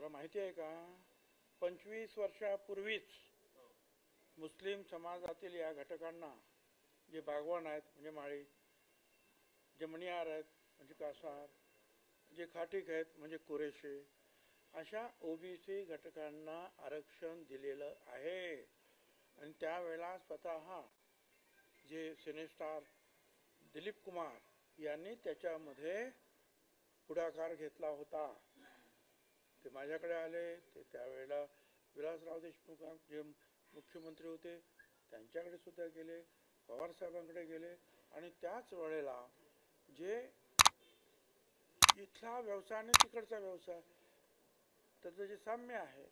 तुला माहिती आहे का 25 वर्षापूर्वीच मुस्लिम समाजातील या घटकांना जे बागवान आहेत म्हणजे माळी, जे मणियार आहेत म्हणजे कासार, जे खाटीक आहेत म्हणजे कुरेशी, अशा ओबीसी घटकांना आरक्षण दिलेलं आहे. आणि त्यावेळेला स्वतः जे सिनेस्टार दिलीप कुमार यांनी त्याच्यामध्ये पुढाकार घेतला होता. ते माझ्याकडे आले, ते त्यावेळेला विलासराव देशमुख जे मुख्यमंत्री होते त्यांच्याकडे सुद्धा गेले, पवार साहेबांकडे गेले. आणि त्याच वेळेला जे इथला व्यवसाय आणि तिकडचा व्यवसाय त्याचं जे साम्य आहे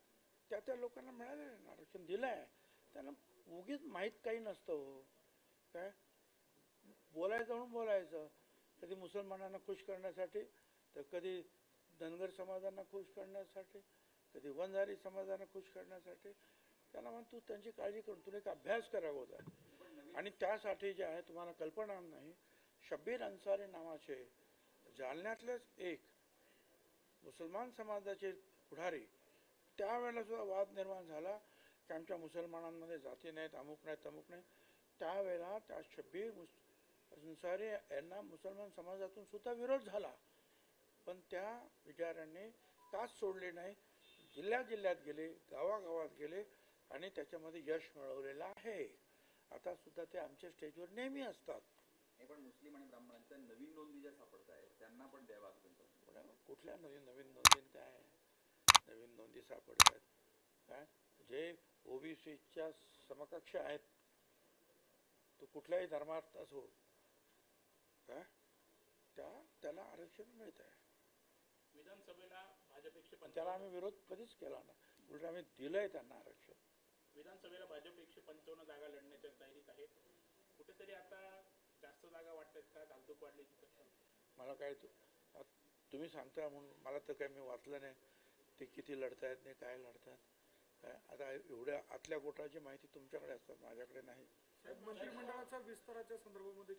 त्या लोकांना मिळालेलं आरक्षण दिलं आहे. त्यांना उगीच माहीत काही नसतं हो. काय बोलायचं म्हणून बोलायचं, कधी मुसलमानांना खुश करण्यासाठी, तर कधी धनगर समाजांना खुश करण्यासाठी, कधी वंजारी समाजांना खुश करण्यासाठी. त्यांना म्हण तू त्यांची काळजी करून तुला एक अभ्यास करावा होता. आणि त्यासाठी जे आहे तुम्हाला कल्पना नाही, शब्बीर अन्सारी नावाचे जालन्यातलेच एक मुसलमान समाजाचे पुढारी, त्यावेळेला सुद्धा वाद निर्माण झाला की आमच्या मुसलमानांमध्ये जाती नाहीत, अमुक नाहीत, तमुक नाही. त्यावेळेला त्या शब्बीर अन्सारी यांना मुसलमान समाजातून सुद्धा विरोध झाला. पण त्या विचारांनी काच सोडली नाही, जिल्ह्यात गेले, गावागावात गेले आणि त्याच्यामध्ये यश मिळवलेलं आहे. आता सुद्धा ते आमच्या स्टेजवर नेहमी असतात. पण मुस्लिम आणि ब्राह्मणांच्या नवीन नोंदी ज्या सापडत आहेत त्यांना पण द्यावा असं कुठल्या नवीन नोंदी, काय नवीन नोंदी सापडत आहेत? काय जे ओबीसीच्या समकक्ष आहेत, तो कुठल्याही धर्मात असो, काय त्याला आरक्षण मिळत आहे. विधानसभेला भाजप त्याला आम्ही विरोध कधीच केला ना, उलट आम्ही दिलंय त्यांना आरक्षण. विधानसभेला भाजप 155 जागा लढण्याच्या तयारीत आहे. कुठेतरी आता जास्त जागा वाटतात का? धाकधूक वाढली तिथं? मला काय तुम्ही सांगता म्हणून मला तर काय मी वाचलं नाही ते किती लढतायत नाही, काय लढतात. काय आता एवढ्या आतल्या गोटाची माहिती तुमच्याकडे असतात, माझ्याकडे नाही. मंत्रिमंडळाच्या विस्ताराच्या संदर्भामध्ये